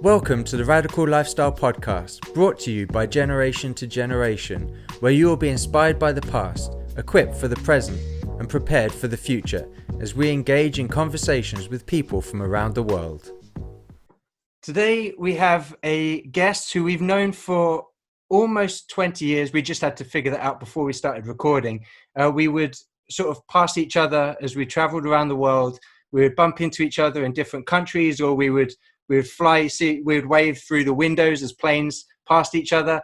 Welcome to the Radical Lifestyle Podcast, brought to you by Generation to Generation, where you will be inspired by the past, equipped for the present, and prepared for the future as we engage in conversations with people from around the world. Today we have a guest who we've known for almost 20 years. We just had to figure that out before we started recording. We would sort of pass each other as we traveled around the world. We would bump into each other in different countries, or we would wave through the windows as planes passed each other.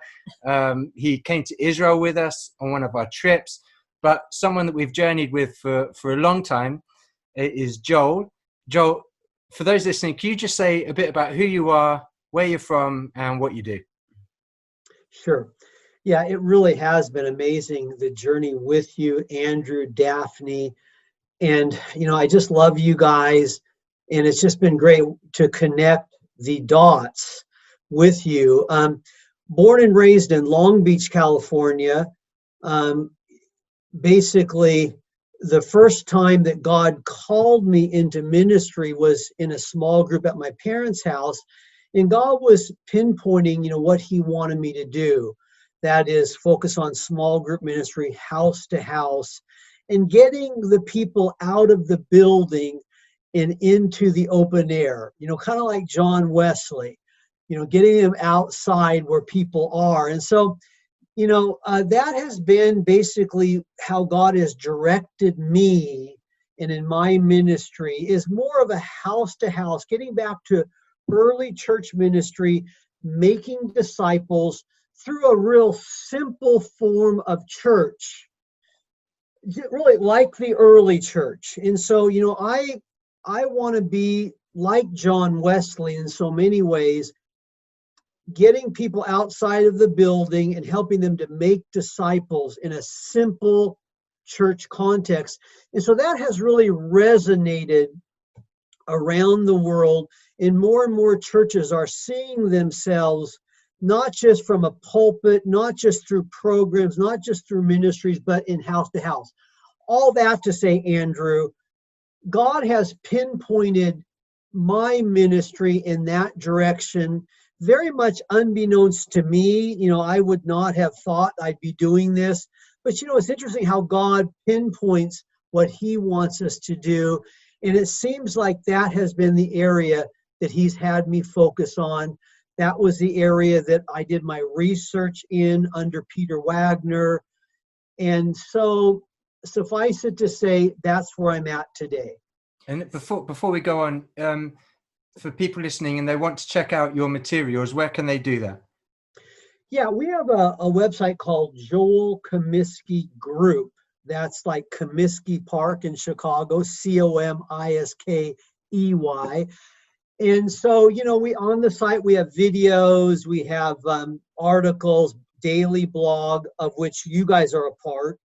He came to Israel with us on one of our trips, but someone that we've journeyed with for a long time is Joel. Joel, for those listening, can you just say a bit about who you are, where you're from, and what you do? Sure. Yeah, it really has been amazing, the journey with you, Andrew, Daphne, and, I just love you guys. And it's just been great to connect the dots with you. Born and raised in Long Beach, California. Basically, the first time that God called me into ministry was in a small group at my parents' house. And God was pinpointing, what he wanted me to do. That is, focus on small group ministry, house to house, and getting the people out of the building and into the open air, kind of like John Wesley, getting them outside where people are. And so, that has been basically how God has directed me and in my ministry, is more of a house to house, getting back to early church ministry, making disciples through a real simple form of church, really like the early church. And so, I want to be like John Wesley in so many ways, getting people outside of the building and helping them to make disciples in a simple church context. And so that has really resonated around the world, and more churches are seeing themselves not just from a pulpit, not just through programs, not just through ministries, but in house to house. All that to say, Andrew, God has pinpointed my ministry in that direction, very much unbeknownst to me. I would not have thought I'd be doing this. But, it's interesting how God pinpoints what he wants us to do. And it seems like that has been the area that he's had me focus on. That was the area that I did my research in under Peter Wagner. And so, suffice it to say, that's where I'm at today. And before we go on, for people listening and they want to check out your materials, where can they do that? Yeah, we have a website called Joel Comiskey Group. That's like Comiskey Park in Chicago, Comiskey. And so, we on the site, we have videos, we have articles, daily blog, of which you guys are a part.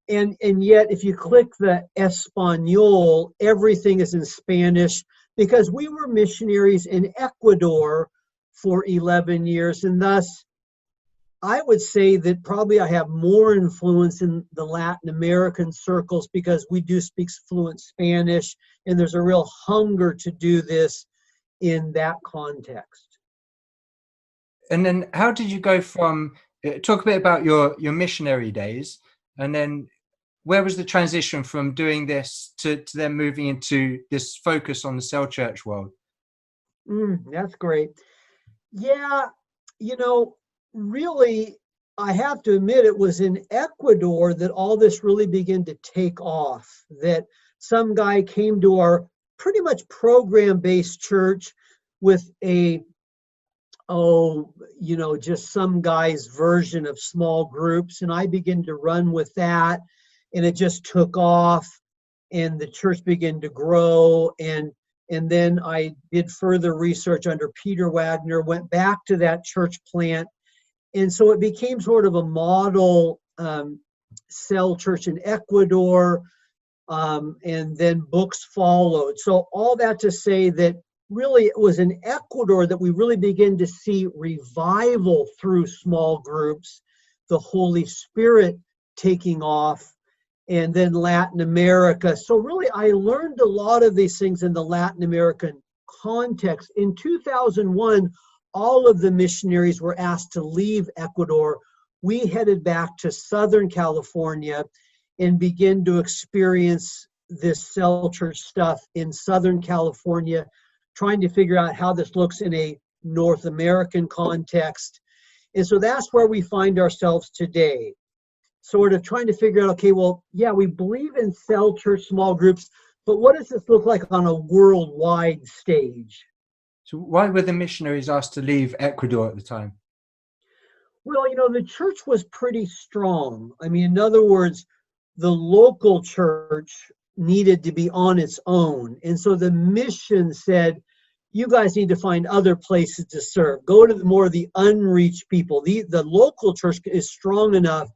And yet, if you click the Espanol, everything is in Spanish, because we were missionaries in Ecuador for 11 years. And thus, I would say that probably I have more influence in the Latin American circles, because we do speak fluent Spanish, and there's a real hunger to do this in that context. And then how did you go from, talk a bit about your missionary days, and then where was the transition from doing this to then moving into this focus on the cell church world? That's great. Yeah, really, I have to admit, it was in Ecuador that all this really began to take off, that some guy came to our pretty much program-based church with just some guy's version of small groups. And I began to run with that, and it just took off, and the church began to grow. And then I did further research under Peter Wagner, went back to that church plant. And so it became sort of a model cell church in Ecuador. And then books followed. So all that to say that really it was in Ecuador that we really began to see revival through small groups, the Holy Spirit taking off, and then Latin America. So really I learned a lot of these things in the Latin American context, in 2001, all of the missionaries were asked to leave Ecuador. We headed back to Southern California and began to experience this cell church stuff in Southern California, trying to figure out how this looks in a North American context. And so that's where we find ourselves today, sort of trying to figure out, okay, well, yeah, we believe in cell church small groups, but what does this look like on a worldwide stage? So why were the missionaries asked to leave Ecuador at the time? Well, the church was pretty strong. I mean, in other words, the local church needed to be on its own. And so the mission said, you guys need to find other places to serve. Go to more of the unreached people. The local church is strong enough.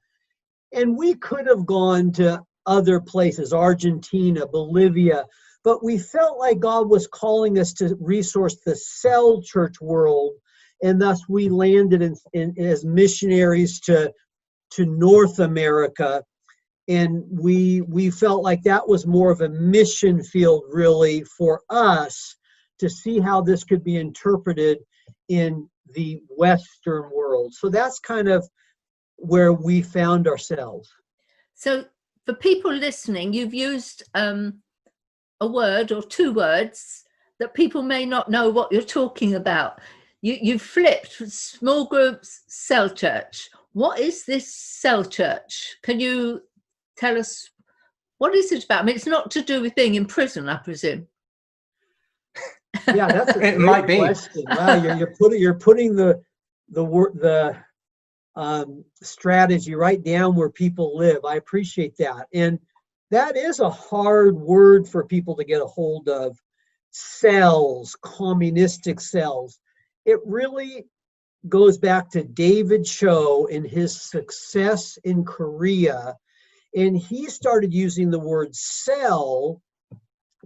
And we could have gone to other places, Argentina, Bolivia, but we felt like God was calling us to resource the cell church world. And thus we landed as missionaries to North America. And we felt like that was more of a mission field, really, for us to see how this could be interpreted in the Western world. So that's kind of where we found ourselves. So for people listening, you've used a word or two words that people may not know what you're talking about. You've flipped small groups, cell church. What is this cell church? Can you tell us, what is it about? I mean, it's not to do with being in prison, I presume. Yeah, that's a it might be question. Wow, you're putting the strategy right down where people live. I appreciate that, and that is a hard word for people to get a hold of. Cells, communistic cells. It really goes back to David Cho and his success in Korea, and he started using the word cell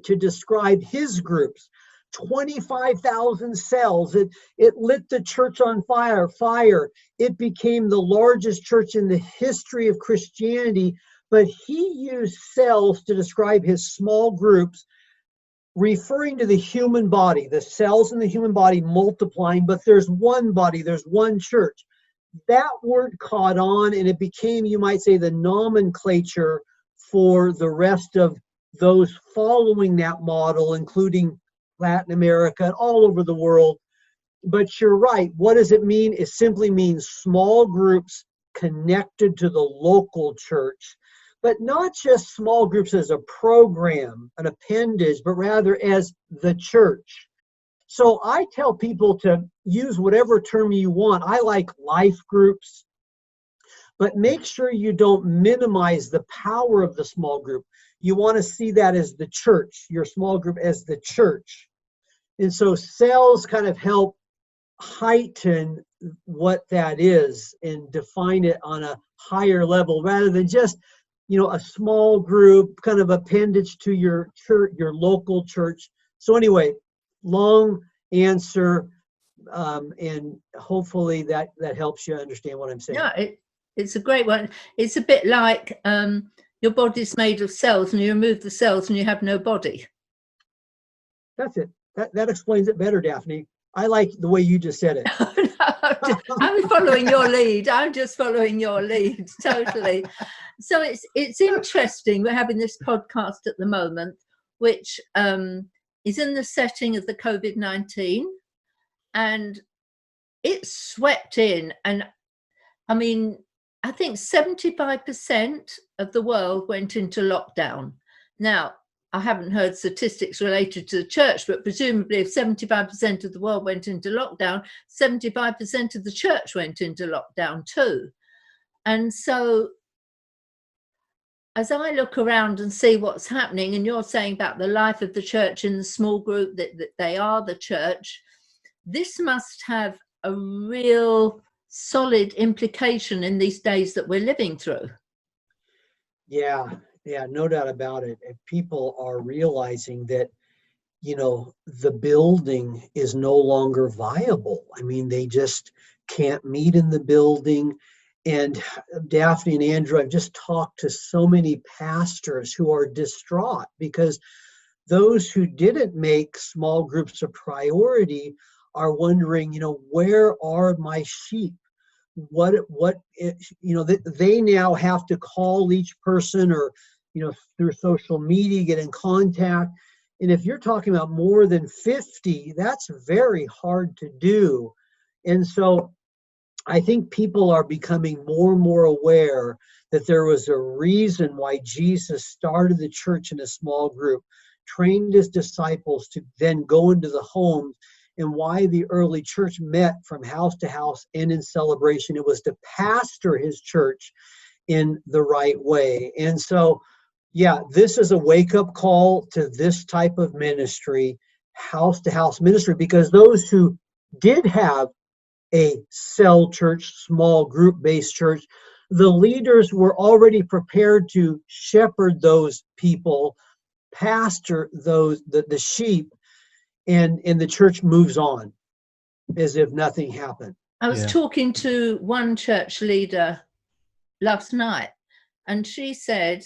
to describe his groups. 25,000 cells. It lit the church on fire. It became the largest church in the history of Christianity, but he used cells to describe his small groups, referring to the human body, the cells in the human body multiplying, but there's one body, there's one church. That word caught on, and it became, you might say, the nomenclature for the rest of those following that model, including Latin America and all over the world. But you're right. What does it mean? It simply means small groups connected to the local church, but not just small groups as a program, an appendage, but rather as the church. So I tell people to use whatever term you want. I like life groups, but make sure you don't minimize the power of the small group. You want to see that as the church, your small group as the church. And so cells kind of help heighten what that is and define it on a higher level rather than just, a small group kind of appendage to your church, your local church. So anyway, long answer, and hopefully that helps you understand what I'm saying. Yeah, it's a great one. It's a bit like your body's made of cells and you remove the cells and you have no body. That's it. That explains it better, Daphne. I like the way you just said it. I'm following your lead. I'm just following your lead, totally. So it's interesting. We're having this podcast at the moment, which is in the setting of the COVID-19, and it swept in. And I mean, I think 75% of the world went into lockdown. Now, I haven't heard statistics related to the church, but presumably if 75% of the world went into lockdown, 75% of the church went into lockdown too. And so as I look around and see what's happening, and you're saying about the life of the church in the small group, that they are the church, this must have a real solid implication in these days that we're living through. Yeah, no doubt about it. And people are realizing that, the building is no longer viable. I mean, they just can't meet in the building. And Daphne and Andrew, I've just talked to so many pastors who are distraught because those who didn't make small groups a priority are wondering, where are my sheep? They now have to call each person, or, through social media, get in contact. And if you're talking about more than 50, that's very hard to do. And so I think people are becoming more and more aware that there was a reason why Jesus started the church in a small group, trained his disciples to then go into the homes, and why the early church met from house to house and in celebration. It was to pastor his church in the right way. And so, yeah, this is a wake-up call to this type of ministry, house-to-house ministry, because those who did have a cell church, small group-based church, the leaders were already prepared to shepherd those people, pastor the sheep, and the church moves on as if nothing happened. I was talking to one church leader last night, and she said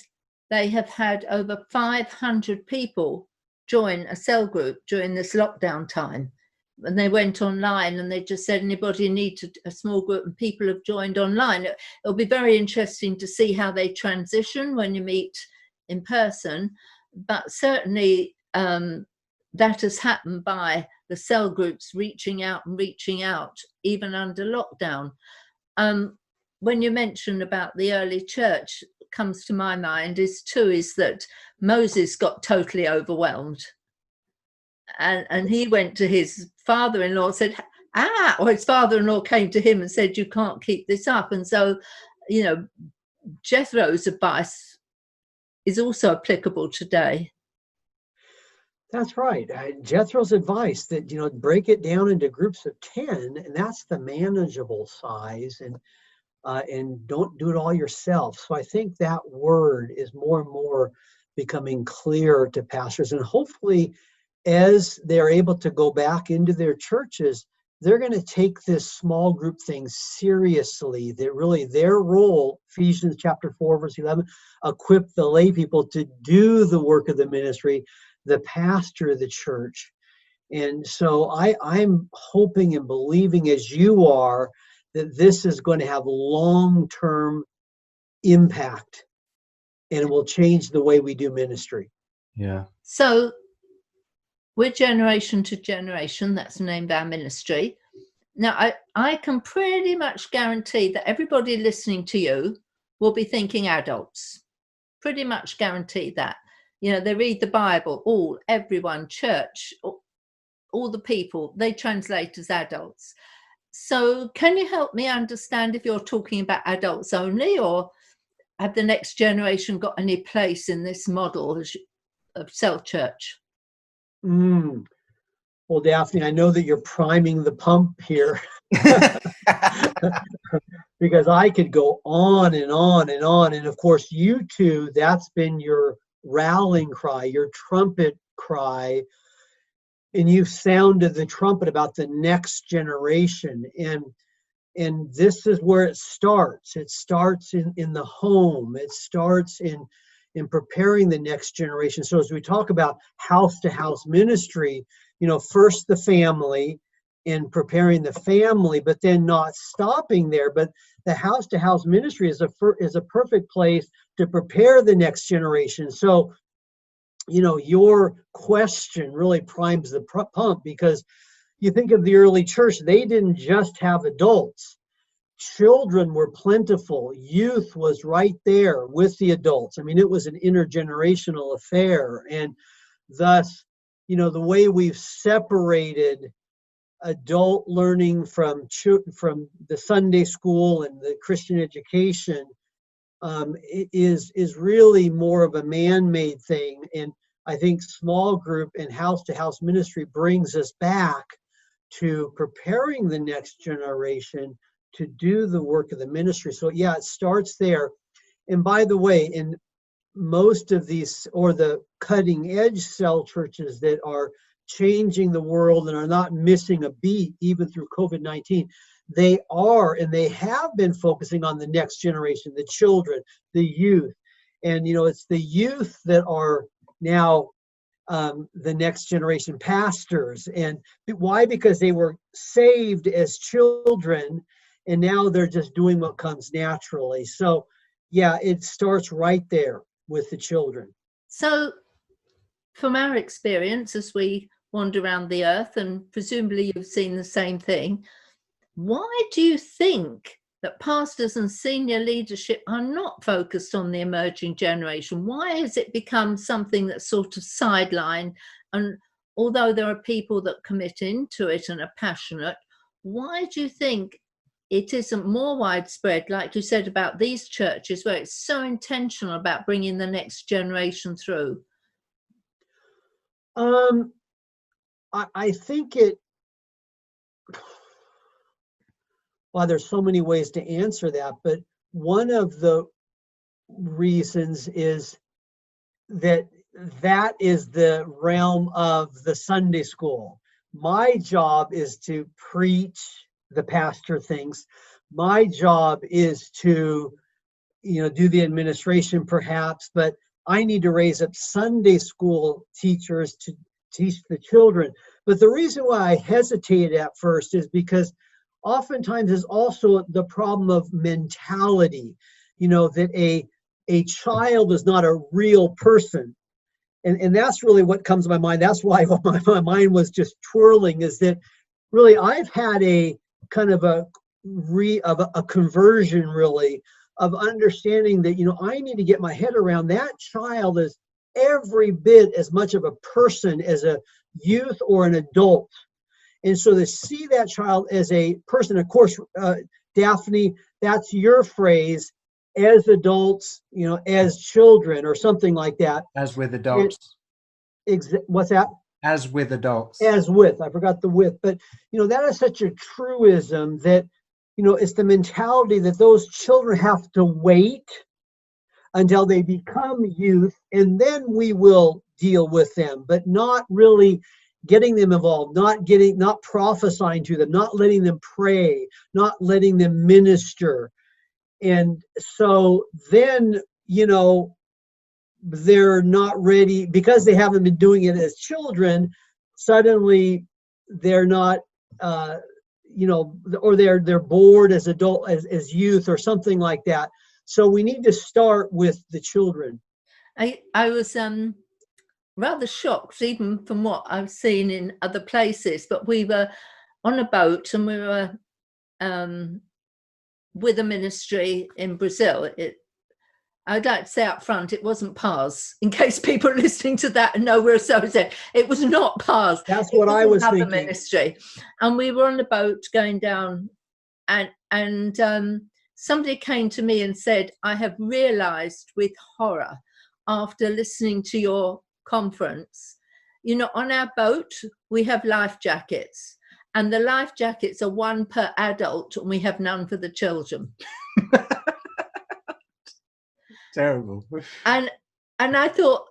they have had over 500 people join a cell group during this lockdown time. And they went online and they just said, anybody need a small group, and people have joined online. It'll be very interesting to see how they transition when you meet in person. But certainly that has happened by the cell groups reaching out, even under lockdown. When you mentioned about the early church, comes to my mind is that Moses got totally overwhelmed. And he went to his father-in-law and said, or his father-in-law came to him and said, you can't keep this up. And so, Jethro's advice is also applicable today. That's right. Jethro's advice that, break it down into groups of 10, and that's the manageable size, and don't do it all yourself. So I think that word is more and more becoming clear to pastors, and hopefully as they're able to go back into their churches, they're going to take this small group thing seriously. That really their role, Ephesians chapter 4, verse 11, equip the lay people to do the work of the ministry, the pastor of the church. And so I'm hoping and believing, as you are, that this is going to have long-term impact, and it will change the way we do ministry. Yeah. So we're Generation to Generation. That's the name of our ministry. Now, I can pretty much guarantee that everybody listening to you will be thinking adults. Pretty much guarantee that. They read the Bible, everyone, church, all the people, they translate as adults. So can you help me understand if you're talking about adults only, or have the next generation got any place in this model of cell church? Well, Daphne, I know that you're priming the pump here because I could go on and on and on. And of course, you two, that's been your rallying cry, your trumpet cry. And you've sounded the trumpet about the next generation. And this is where it starts. It starts in the home. It starts in preparing the next generation. So as we talk about house-to-house ministry, first the family and preparing the family, but then not stopping there. But the house-to-house ministry is a perfect place to prepare the next generation. So, your question really primes the pump, because you think of the early church, they didn't just have adults. Children were plentiful. Youth was right there with the adults. I mean, it was an intergenerational affair. And thus, the way we've separated adult learning from the Sunday school and the Christian education is really more of a man-made thing. And I think small group and house-to-house ministry brings us back to preparing the next generation to do the work of the ministry. So yeah, it starts there. And by the way, in most of these, or the cutting edge cell churches that are changing the world and are not missing a beat even through COVID-19, they are, and they have been focusing on the next generation, the children, the youth. And it's the youth that are now the next generation pastors. And why? Because they were saved as children, and now they're just doing what comes naturally. So, yeah, it starts right there with the children. So, from our experience, as we wander around the earth, and presumably you've seen the same thing, why do you think that pastors and senior leadership are not focused on the emerging generation? Why has it become something that's sort of sidelined? And although there are people that commit into it and are passionate, why do you think it isn't more widespread, like you said about these churches, where it's so intentional about bringing the next generation through? I think well, there's so many ways to answer that, but one of the reasons is that is the realm of the Sunday school. My job is to preach, the pastor thinks. My job is to, do the administration perhaps, but I need to raise up Sunday school teachers to teach the children. But the reason why I hesitated at first is because oftentimes there's also the problem of mentality, that a child is not a real person. And that's really what comes to my mind. That's why my mind was just twirling, is that really I've had a kind of a conversion, really, of understanding that, I need to get my head around that child is every bit as much of a person as a youth or an adult. And so to see that child as a person, of course, Daphne, that's your phrase, as adults, as children or something like that. As with adults. What's that? As with adults. As with, I forgot the with. But, that is such a truism that, it's the mentality that those children have to wait until they become youth, and then we will deal with them, but not really getting them involved, not prophesying to them, not letting them pray, not letting them minister. And so then, they're not ready because they haven't been doing it as children. Suddenly they're not, or they're bored as adult, as youth or something like that. So we need to start with the children. I was rather shocked, even from what I've seen in other places, but we were on a boat and we were with a ministry in Brazil. I'd like to say up front, it wasn't PARS, in case people are listening to that and know we're associated. It was not PARS. That's what I was thinking. Ministry. And we were on a boat going down, and somebody came to me and said, I have realized with horror after listening to your conference, on our boat, we have life jackets, and the life jackets are one per adult, and we have none for the children. Terrible. And I thought,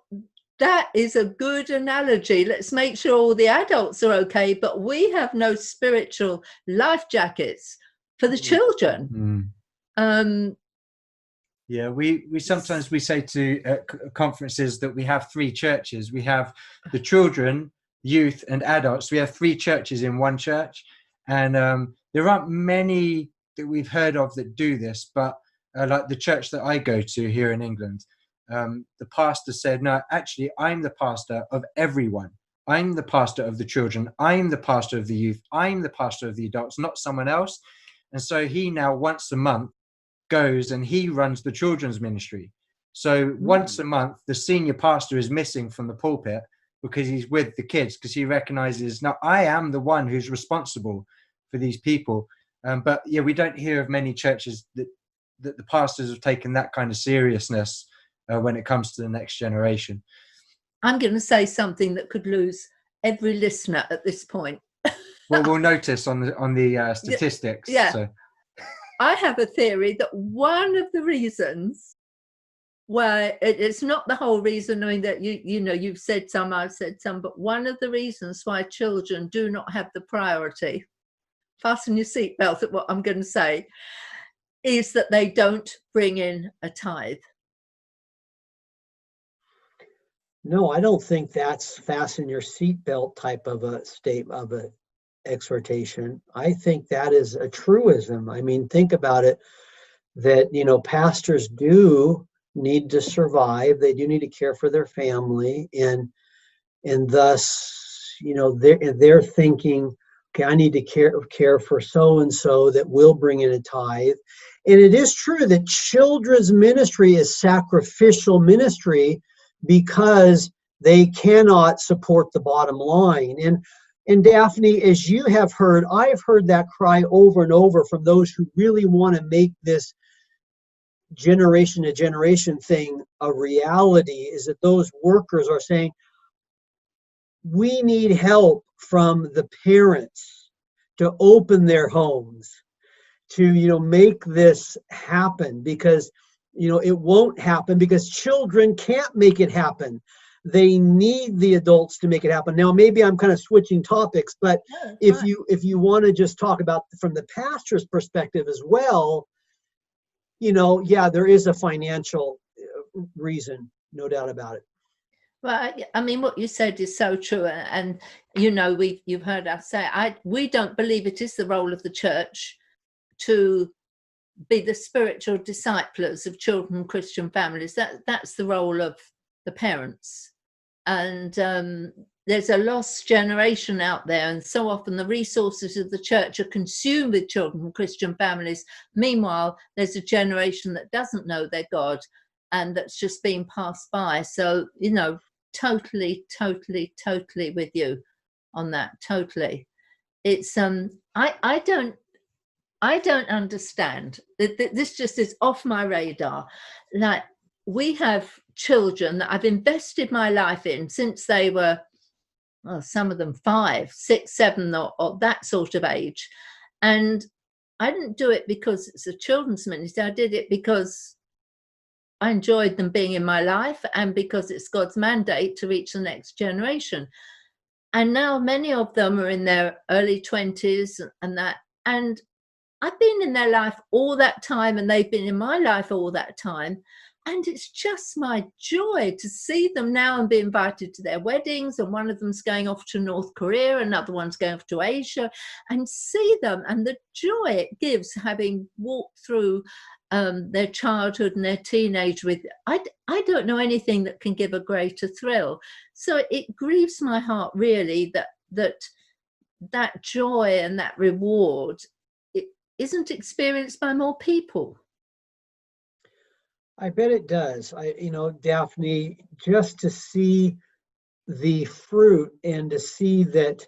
that is a good analogy. Let's make sure all the adults are okay, but we have no spiritual life jackets for the children. Yeah, we sometimes we say to conferences that we have three churches. We have the children, youth, and adults. We have three churches in one church, and there aren't many that we've heard of that do this. But like the church that I go to here in England, the pastor said, "No, actually, I'm the pastor of everyone. I'm the pastor of the children. I'm the pastor of the youth. I'm the pastor of the adults, not someone else." And so he now once a month goes and he runs the children's ministry. So once a month, the senior pastor is missing from the pulpit because he's with the kids, because he recognizes, now I am the one who's responsible for these people. But yeah, we don't hear of many churches that the pastors have taken that kind of seriousness when it comes to the next generation. I'm going to say something that could lose every listener at this point. Well, we'll notice on the statistics. Yeah. So. I have a theory that one of the reasons why it's not the whole reason, knowing that you've said some, I've said some, but one of the reasons why children do not have the priority, fasten your seatbelt at what I'm going to say, is that they don't bring in a tithe. No, I don't think that's fasten your seatbelt type of a state of a exhortation. I think that is a truism. I mean, think about it, that, pastors do need to survive. They do need to care for their family, and thus, they're thinking, okay, I need to care for so and so that will bring in a tithe. And it is true that children's ministry is sacrificial ministry because they cannot support the bottom line. And Daphne, as you have heard, I've heard that cry over and over from those who really want to make this generation to generation thing a reality, is that those workers are saying, we need help from the parents to open their homes, to make this happen, because it won't happen because children can't make it happen. They need the adults to make it happen. Now, maybe I'm kind of switching topics, but if you want to just talk about from the pastor's perspective as well, there is a financial reason, no doubt about it. Well, I mean, what you said is so true, and you've heard us say, we don't believe it is the role of the church to be the spiritual disciplers of children in Christian families. That's the role of the parents, and there's a lost generation out there, and so often the resources of the church are consumed with children from Christian families. Meanwhile, there's a generation that doesn't know their God, and that's just being passed by. So, totally with you on that. Totally. It's I don't understand. This just is off my radar. Like, we have children that I've invested my life in since they were, well, some of them 5, 6, 7, or that sort of age. And I didn't do it because it's a children's ministry. I did it because I enjoyed them being in my life, and because it's God's mandate to reach the next generation. And now many of them are in their early 20s and I've been in their life all that time, and they've been in my life all that time. And it's just my joy to see them now and be invited to their weddings. And one of them's going off to North Korea, another one's going off to Asia, and see them and the joy it gives having walked through their childhood and their teenage with. I don't know anything that can give a greater thrill. So it grieves my heart really that joy and that reward isn't experienced by more people. I bet it does. Daphne, just to see the fruit and to see that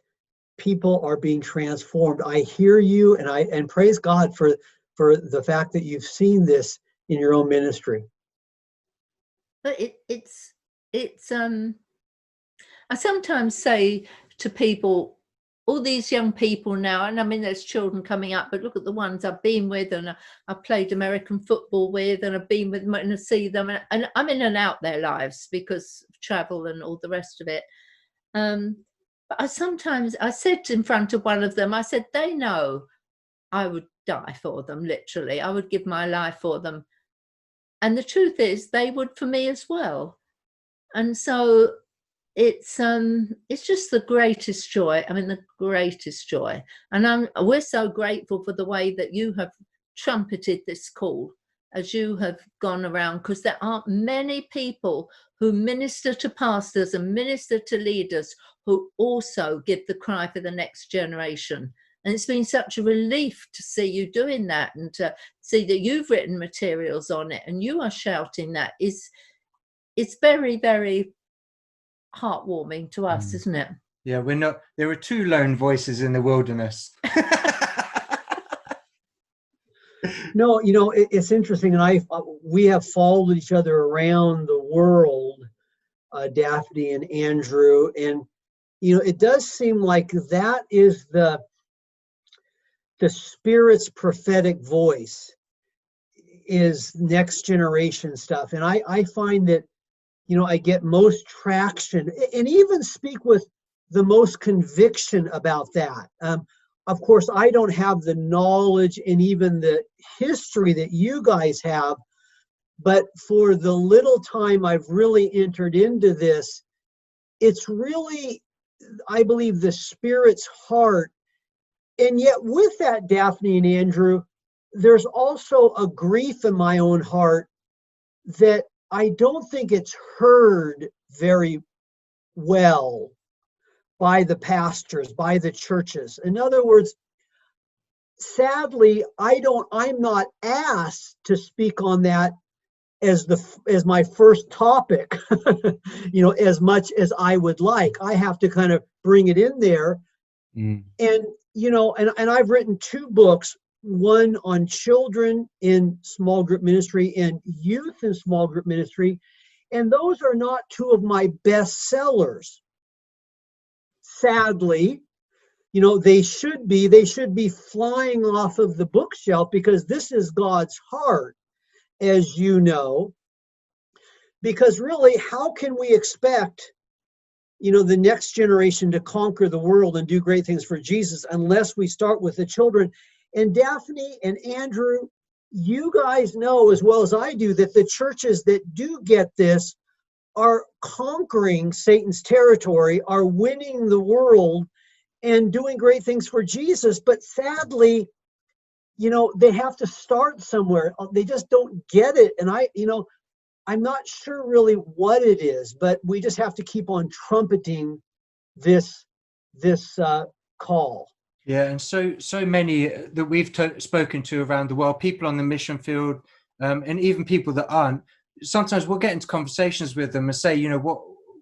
people are being transformed. I hear you, and praise God for the fact that you've seen this in your own ministry. But it's I sometimes say to people, all these young people now, and I mean, there's children coming up, but look at the ones I've been with, and I've played American football with, and I've been with them and I see them, and I'm in and out their lives because of travel and all the rest of it. But I said in front of one of them, I said, they know I would die for them, literally. I would give my life for them. And the truth is, they would for me as well. And so it's just the greatest joy. I mean, the greatest joy. And we're so grateful for the way that you have trumpeted this call as you have gone around, because there aren't many people who minister to pastors and minister to leaders who also give the cry for the next generation. And it's been such a relief to see you doing that, and to see that you've written materials on it and you are shouting that. It's very, very heartwarming to us, isn't it? Yeah, we're not. There are 2 lone voices in the wilderness. No, it's interesting, and we have followed each other around the world, Daphne and Andrew, and it does seem like that is the Spirit's prophetic voice, is next generation stuff. And I find that, I get most traction and even speak with the most conviction about that. Of course, I don't have the knowledge and even the history that you guys have, but for the little time I've really entered into this, it's really, I believe, the Spirit's heart. And yet with that, Daphne and Andrew, there's also a grief in my own heart that I don't think it's heard very well by the pastors, by the churches. In other words, sadly, I'm not asked to speak on that as my first topic, as much as I would like. I have to kind of bring it in there. And, and I've written 2 books, one on children in small group ministry and youth in small group ministry. And those are not 2 of my best sellers. Sadly, they should be flying off of the bookshelf, because this is God's heart, as you know. Because really, how can we expect, the next generation to conquer the world and do great things for Jesus unless we start with the children? And Daphne and Andrew, you guys know as well as I do that the churches that do get this are conquering Satan's territory, are winning the world and doing great things for Jesus. But sadly, they have to start somewhere. They just don't get it. And I'm not sure really what it is, but we just have to keep on trumpeting this call. Yeah, and so many that we've spoken to around the world, people on the mission field, and even people that aren't. Sometimes we'll get into conversations with them and say,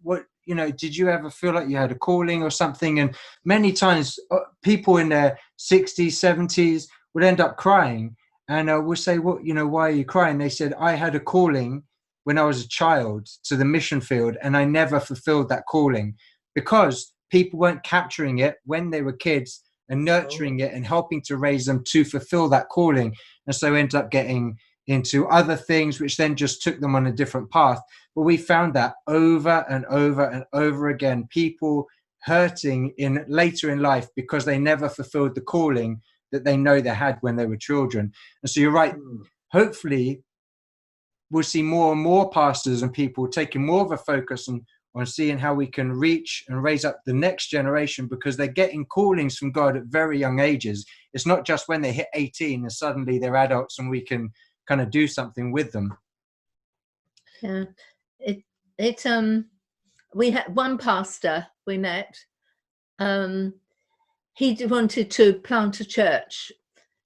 what did you ever feel like you had a calling or something? And many times people in their 60s, 70s would end up crying, and we'll say, "What? Why are you crying?" They said, "I had a calling when I was a child to the mission field, and I never fulfilled that calling because people weren't capturing it when they were kids and nurturing it and helping to raise them to fulfill that calling." And so end up getting into other things, which then just took them on a different path. But we found that over and over and over again, people hurting later in life because they never fulfilled the calling that they know they had when they were children. And so you're right. Hopefully we'll see more and more pastors and people taking more of a focus on seeing how we can reach and raise up the next generation, because they're getting callings from God at very young ages. It's not just when they hit 18 and suddenly they're adults and we can kind of do something with them. Yeah, we had one pastor we met. He wanted to plant a church.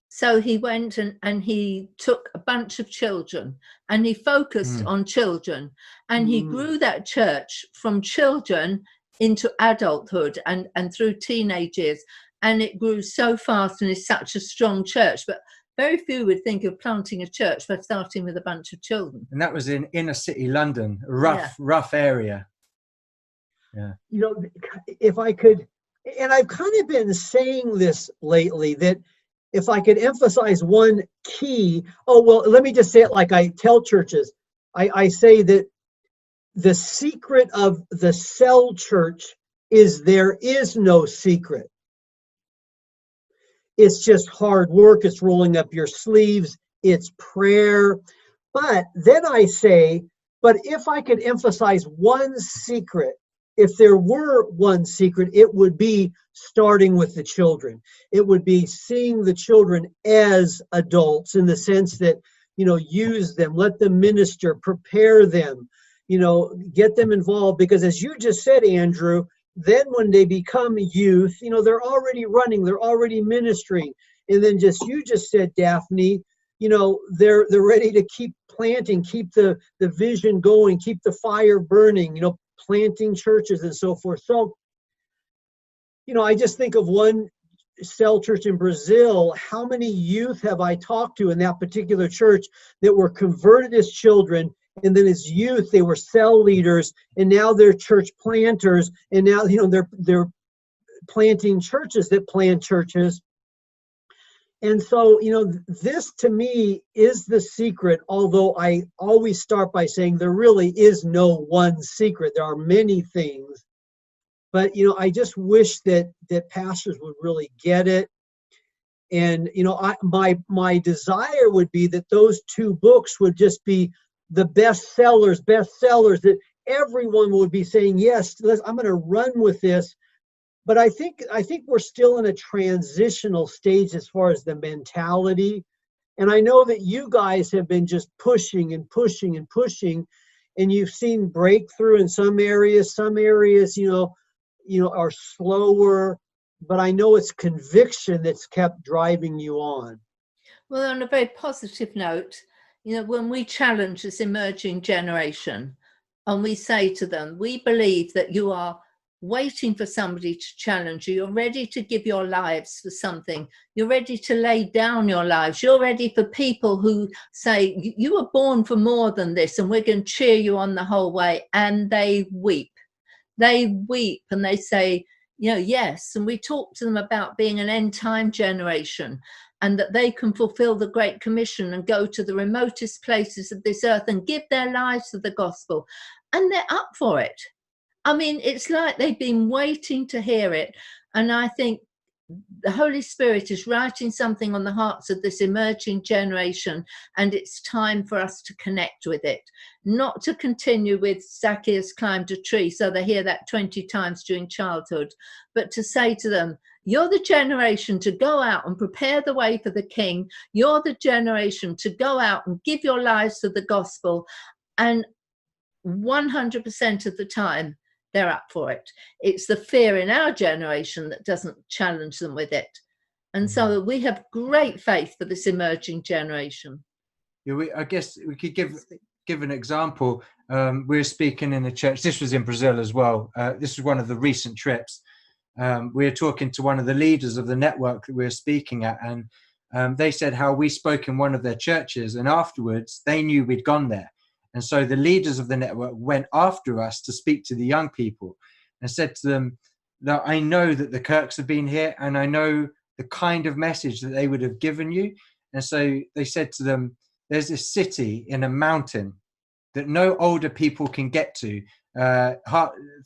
So he went and he took a bunch of children and he focused on children, and he grew that church from children into adulthood and through teenage years. And it grew so fast and is such a strong church. But very few would think of planting a church by starting with a bunch of children. And that was in inner city London, rough area. Yeah. If I could, and I've kind of been saying this lately, that if I could emphasize one key, let me just say it like I tell churches. I say that the secret of the cell church is there is no secret. It's just hard work. It's rolling up your sleeves. It's prayer. But then I say, but if I could emphasize one secret, if there were one secret, it would be starting with the children. It would be seeing the children as adults, in the sense that, use them, let them minister, prepare them, get them involved. Because as you just said, Andrew, then when they become youth, they're already running, they're already ministering. And then you just said, Daphne, they're ready to keep planting, keep the vision going, keep the fire burning, planting churches and so forth. So, I just think of one cell church in Brazil. How many youth have I talked to in that particular church that were converted as children, and then as youth they were cell leaders, and now they're church planters, and now they're planting churches that plant churches. And so, this to me is the secret, although I always start by saying there really is no one secret. There are many things. But, I just wish that pastors would really get it. And, my desire would be that those 2 books would just be the best sellers, that everyone would be saying, yes, I'm going to run with this. But I think we're still in a transitional stage as far as the mentality. And I know that you guys have been just pushing and pushing and pushing, and you've seen breakthrough in some areas. Some areas, are slower, but I know it's conviction that's kept driving you on. Well, on a very positive note, when we challenge this emerging generation and we say to them, we believe that you are waiting for somebody to challenge you. You're ready to give your lives for something. You're ready to lay down your lives. You're ready for people who say, you were born for more than this, and we're going to cheer you on the whole way. And they weep. They weep and they say, yes. And we talk to them about being an end time generation, and that they can fulfill the Great Commission and go to the remotest places of this earth and give their lives to the gospel. And they're up for it. I mean, it's like they've been waiting to hear it. And I think the Holy Spirit is writing something on the hearts of this emerging generation, and it's time for us to connect with it. Not to continue with Zacchaeus climbed a tree, so they hear that 20 times during childhood, but to say to them, you're the generation to go out and prepare the way for the King. You're the generation to go out and give your lives to the gospel. And 100% of the time, they're up for it. It's the fear in our generation that doesn't challenge them with it. And so we have great faith for this emerging generation. Yeah, I guess we could give an example. We were speaking in a church. This was in Brazil as well. This was one of the recent trips. We were talking to one of the leaders of the network that we were speaking at, and they said how we spoke in one of their churches, and afterwards they knew we'd gone there. And so the leaders of the network went after us to speak to the young people and said to them that I know that the Kirks have been here, and I know the kind of message that they would have given you. And so they said to them, there's this city in a mountain that no older people can get to.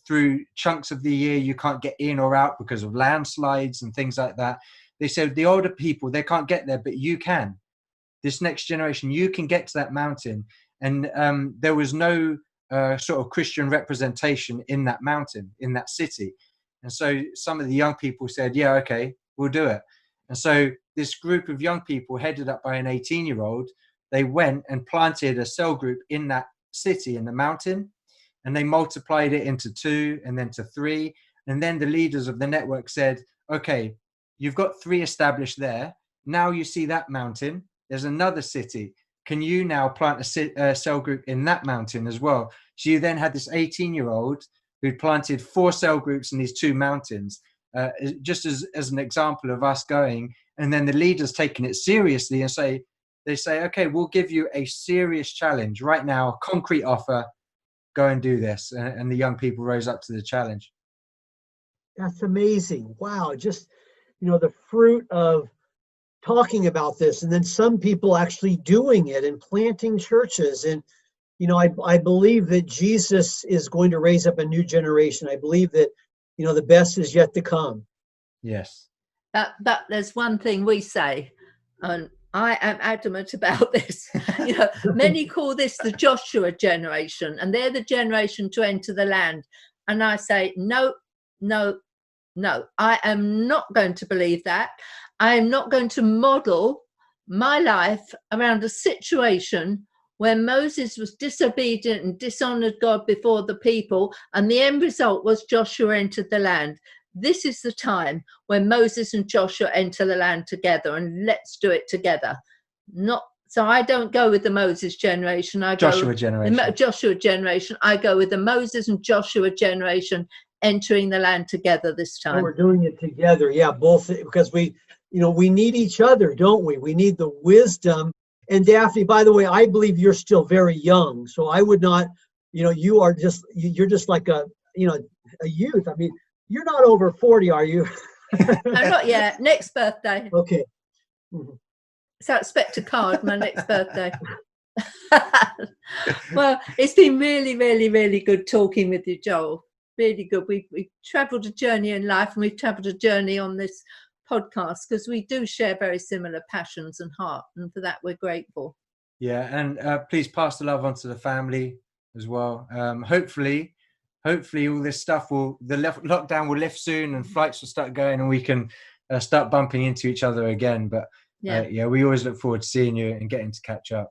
Through chunks of the year, you can't get in or out because of landslides and things like that. They said the older people, they can't get there, but you can. This next generation, you can get to that mountain. And there was no sort of Christian representation in that mountain, in that city. And so some of the young people said, yeah, okay, we'll do it. And so this group of young people, headed up by an 18-year-old, they went and planted a cell group in that city, in the mountain, and they multiplied it into 2 and then to 3. And then the leaders of the network said, okay, you've got 3 established there. Now you see that mountain, there's another city. Can you now plant a cell group in that mountain as well? So you then had this 18-year-old who planted 4 cell groups in these 2 mountains, just as an example of us going. And then the leaders taking it seriously and they say, okay, we'll give you a serious challenge right now, concrete offer, go and do this. And the young people rose up to the challenge. That's amazing. Wow. Just, the fruit of talking about this, and then some people actually doing it and planting churches. And I believe that Jesus is going to raise up a new generation. I believe that the best is yet to come. Yes. But there's one thing we say, and I am adamant about this. Many call this the Joshua generation, and they're the generation to enter the land. And I say, no, I am not going to believe that. I am not going to model my life around a situation where Moses was disobedient and dishonored God before the people, and the end result was Joshua entered the land. This is the time when Moses and Joshua enter the land together, and let's do it together. So I don't go with the Moses generation. I go Joshua generation. Joshua generation. I go with the Moses and Joshua generation entering the land together this time. We're doing it together. Yeah, both, because we need each other, don't we? We need the wisdom. And Daphne, by the way, I believe you're still very young. So I would not, you're just like a youth. I mean, you're not over 40, are you? I'm not yet. Next birthday. Okay. So expect a card my next birthday. Well, it's been really, really, really good talking with you, Joel. Really good. We've travelled a journey in life, and we've travelled a journey on this podcast because we do share very similar passions and heart, and for that we're grateful. Yeah, and please pass the love on to the family. as well. Hopefully all this stuff lockdown will lift soon and flights will start going and we can start bumping into each other again. But we always look forward to seeing you and getting to catch up.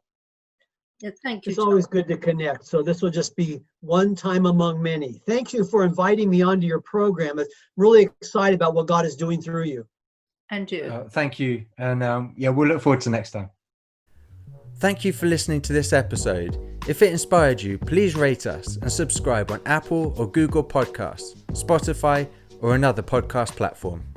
Yeah, thank you. It's always good to connect. So this will just be one time among many. Thank you for inviting me onto your program. I'm really excited about what God is doing through you. And you. Thank you. And we'll look forward to next time. Thank you for listening to this episode. If it inspired you, please rate us and subscribe on Apple or Google Podcasts, Spotify, or another podcast platform.